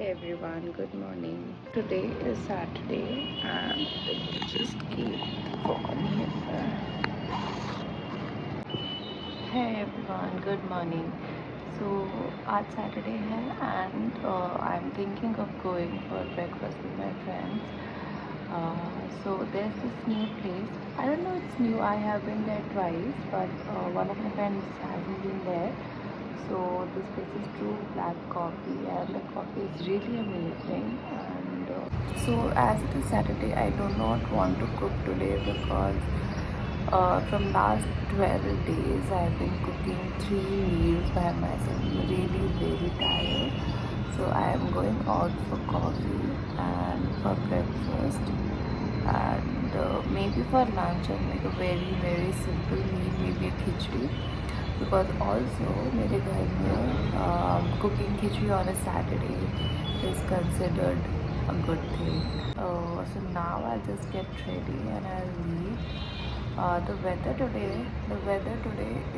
everyone, good morning. Today is Saturday and let me just keep the phone here. Hey everyone, good morning. So आज Saturday है and I'm thinking of going for breakfast with my friends. So there's this new place. I don't know it's new. I have been there twice, but one of my friends hasn't been there. So this place is True Black Coffee, and the coffee is really amazing. And so as it is Saturday, I do not want to cook today because from last 12 days I've been cooking 3 meals by myself. I'm really very tired. So I am going out for coffee and for breakfast, and maybe for lunch I'll make a very simple meal, maybe a khichdi, because also मेरे घर में cooking khichdi on a Saturday is considered a good thing. So now I'll just get ready and I'll leave. The weather today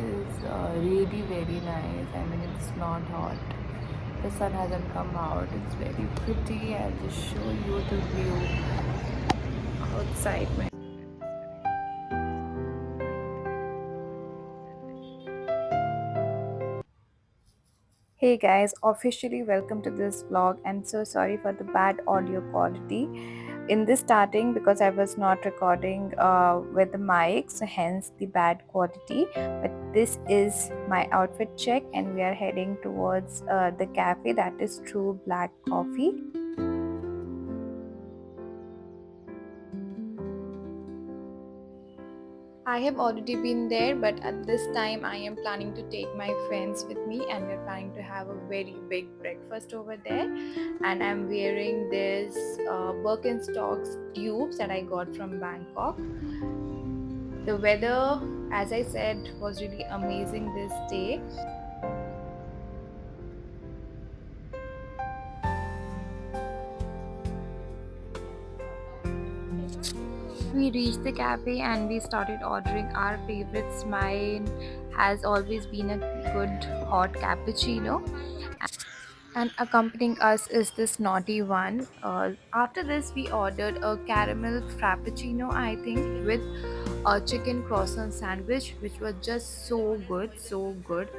is really very nice. I mean, it's not hot. The sun hasn't come out. It's very pretty. I'll just show you the view outside. Hey guys, officially welcome to this vlog, and so sorry for the bad audio quality in this starting because I was not recording with the mic, so hence the bad quality. But this is my outfit check and we are heading towards the cafe that is True Black Coffee. I have already been there, but at this time I am planning to take my friends with me and we're planning to have a very big breakfast over there. And I'm wearing this Birkenstocks tubes that I got from Bangkok. The weather, as I said, was really amazing this day. We reached the cafe and we started ordering our favorites. Mine has always been a good hot cappuccino, and accompanying us is this naughty one. After this, we ordered a caramel frappuccino, I think, with a chicken croissant sandwich, which was just so good, so good.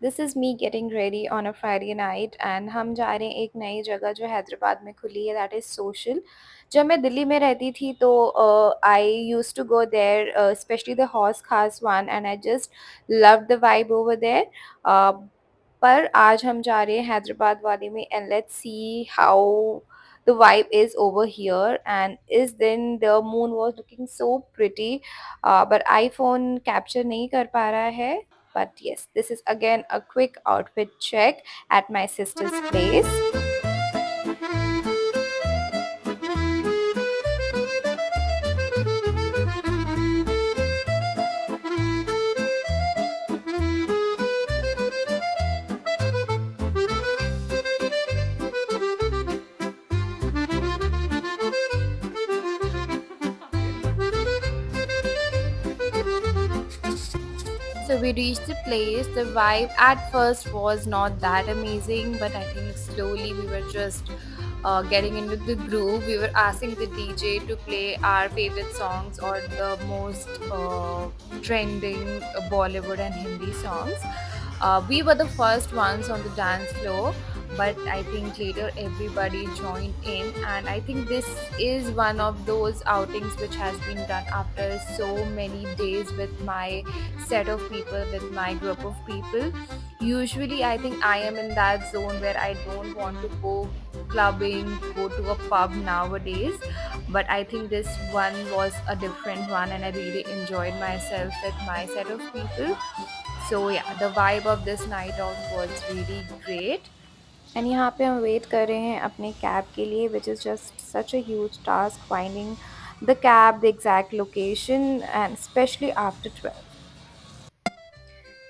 This is me getting ready on a Friday night and हम जा रहे हैं एक नई जगह जो हैदराबाद में खुली है, that is Social. जब मैं दिल्ली में रहती थी तो I used to go there, especially the Hauz Khas one, and I just loved the vibe over there. Uh, पर आज हम जा रहे हैं हैदराबाद वाले में, and let's see how the vibe is over here. And इस दिन the moon was looking so pretty, but iPhone capture नहीं कर पा रहा है. But yes, this is again a quick outfit check at my sister's place. So we reached the place. The vibe at first was not that amazing, but I think slowly we were just getting into the groove. We were asking the DJ to play our favorite songs or the most trending Bollywood and Hindi songs. We were the first ones on the dance floor, but I think later everybody joined in, and I think this is one of those outings which has been done after so many days with my set of people, with my group of people. Usually I think I am in that zone where I don't want to go clubbing, go to a pub nowadays. But I think this one was a different one, and I really enjoyed myself with my set of people. So yeah, the vibe of this night out was really great. And यहाँ पे हम wait कर रहे हैं अपने cab के लिए which is just such a huge task finding the cab the exact location and specially after 12.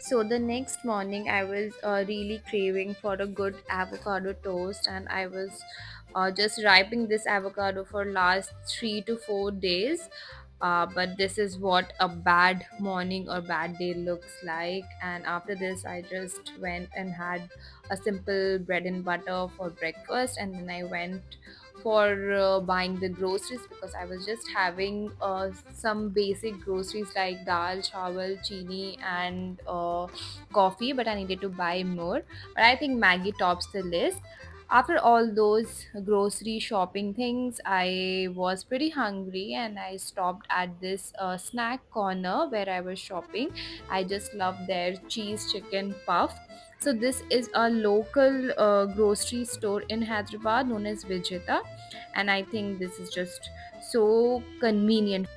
So the next morning, I was really craving for a good avocado toast, and I was just ripening this avocado for last 3 to 4 days. But this is what a bad morning or bad day looks like. And after this, I just went and had a simple bread and butter for breakfast, and then I went for buying the groceries because I was just having some basic groceries like dal, chawal, chini, and coffee, but I needed to buy more. But I think Maggie tops the list. After all those grocery shopping things, I was pretty hungry and I stopped at this snack corner where I was shopping. I just love their cheese chicken puff. So, this is a local grocery store in Hyderabad known as Vijeta, and I think this is just so convenient.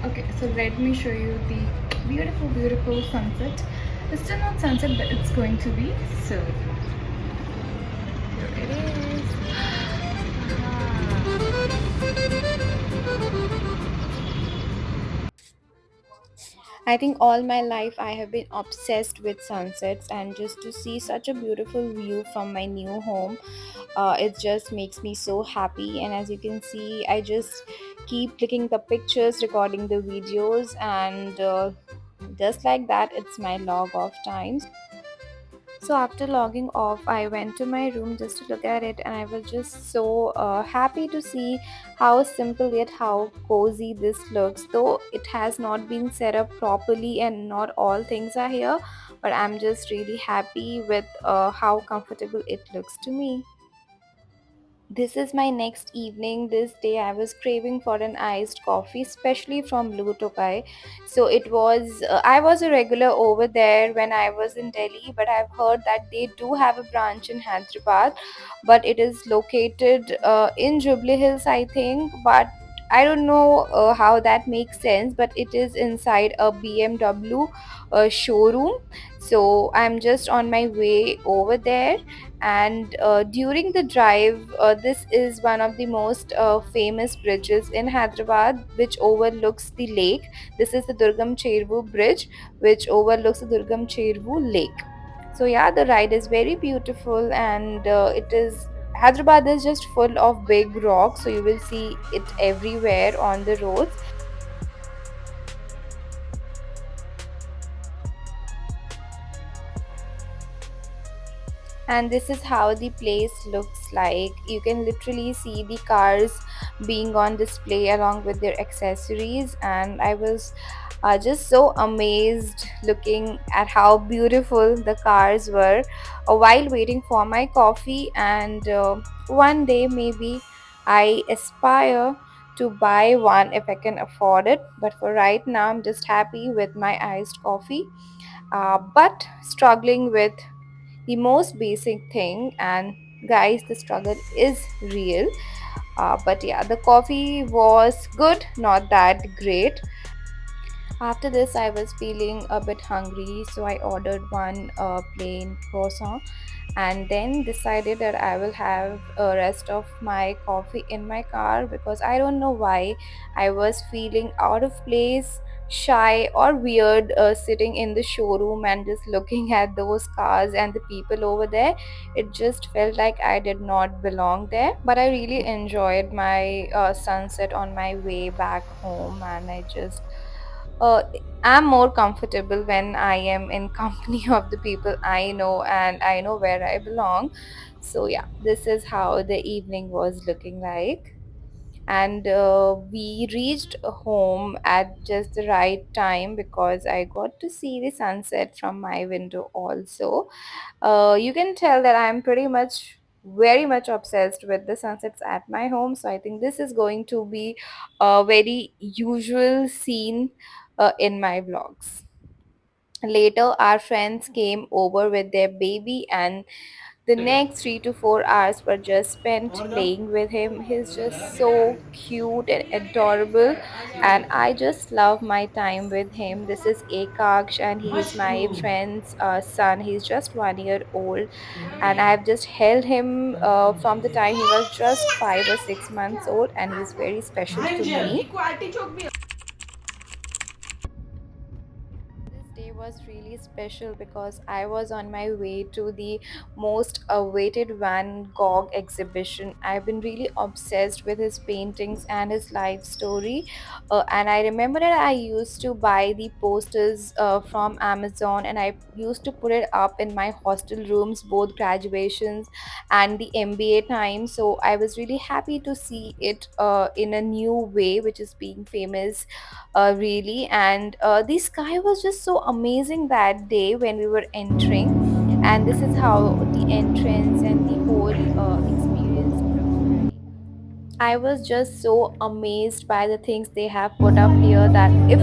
Okay, so let me show you the beautiful, beautiful sunset. It's still not sunset, but it's going to be soon. Here it is. I think all my life I have been obsessed with sunsets, and just to see such a beautiful view from my new home, it just makes me so happy. And as you can see, I just keep clicking the pictures, recording the videos, and just like that, it's my log off time. So after logging off, I went to my room just to look at it, and I was just so happy to see how simple yet how cozy this looks. Though it has not been set up properly, and not all things are here, but I'm just really happy with how comfortable it looks to me. This is my next evening. This day I was craving for an iced coffee, especially from Blue Tokai. So it was, I was a regular over there when I was in Delhi, but I've heard that they do have a branch in Hyderabad, but it is located in Jubilee Hills, I think. But I don't know how that makes sense, but it is inside a BMW showroom. So I'm just on my way over there, and during the drive, this is one of the most famous bridges in Hyderabad which overlooks the lake. This is the Durgam Chervu bridge which overlooks the Durgam Chervu lake. So yeah, the ride is very beautiful, and it is Hyderabad is just full of big rocks, so you will see it everywhere on the roads. And this is how the place looks like. You can literally see the cars being on display along with their accessories, and I was just so amazed looking at how beautiful the cars were while waiting for my coffee. And one day maybe I aspire to buy one if I can afford it, but for right now I'm just happy with my iced coffee, but struggling with the most basic thing. And guys, the struggle is real, but yeah, the coffee was good, not that great. After this, I was feeling a bit hungry, so I ordered one plain croissant and then decided that I will have a rest of my coffee in my car, because I don't know why I was feeling out of place, shy, or weird sitting in the showroom and just looking at those cars and the people over there. It just felt like I did not belong there. But I really enjoyed my sunset on my way back home, and I just uh, I'm more comfortable when I am in company of the people I know and I know where I belong. So yeah, this is how the evening was looking like. And we reached home at just the right time because I got to see the sunset from my window also. You can tell that I'm pretty much very much obsessed with the sunsets at my home. So I think this is going to be a very usual scene in my vlogs. Later, our friends came over with their baby, and the next 3 to 4 hours were just spent playing with him. He's just so cute and adorable, and I just love my time with him. This is Ekaksh, and he is my friend's son. He's just 1 year old, and I've just held him from the time he was just 5 or 6 months old, and he's very special to me. This day was really special because I was on my way to the most awaited Van Gogh exhibition. I've been really obsessed with his paintings and his life story. And I remember that I used to buy the posters from Amazon, and I used to put it up in my hostel rooms, both graduations and the MBA time. So I was really happy to see it in a new way, which is being famous really. And the sky was just so amazing that day when we were entering, and this is how the entrance and the whole experience looked like. I was just so amazed by the things they have put up here, that if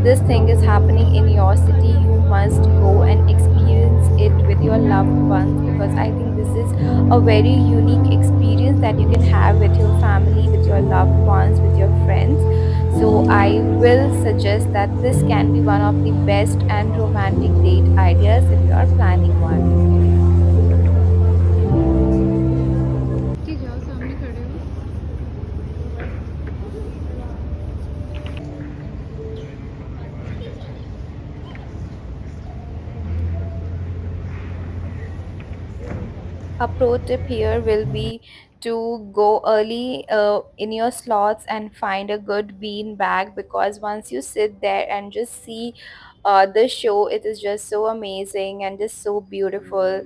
this thing is happening in your city, you must go and experience it with your loved ones, because I think this is a very unique experience that you can have with your family, with your loved ones, with your friends. So I will suggest that this can be one of the best and romantic date ideas if you are planning one. कि जाओ सामने खड़े हो. A pro tip here will be to go early in your slots and find a good bean bag, because once you sit there and just see the show, it is just so amazing and just so beautiful.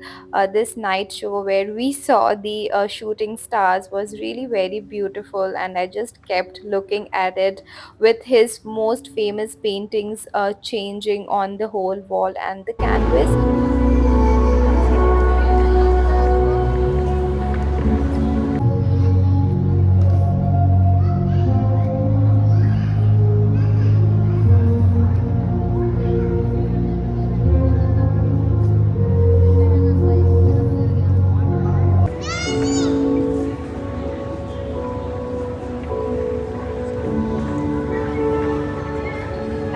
This night show where we saw the shooting stars was really very beautiful, and I just kept looking at it with his most famous paintings changing on the whole wall and the canvas.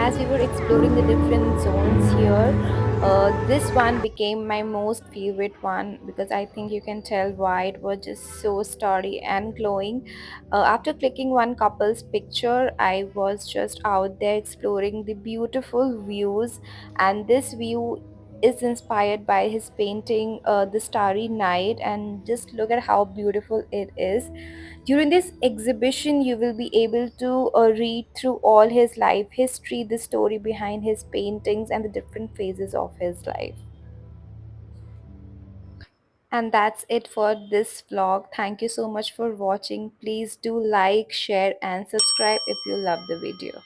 As we were exploring the different zones here, this one became my most favorite one, because I think you can tell why. It was just so starry and glowing. After clicking one couple's picture, I was just out there exploring the beautiful views, and this view is inspired by his painting, The Starry Night, and just look at how beautiful it is. During this exhibition, you will be able to read through all his life history, the story behind his paintings, and the different phases of his life. And that's it for this vlog. Thank you so much for watching. Please do like, share, and subscribe if you love the video.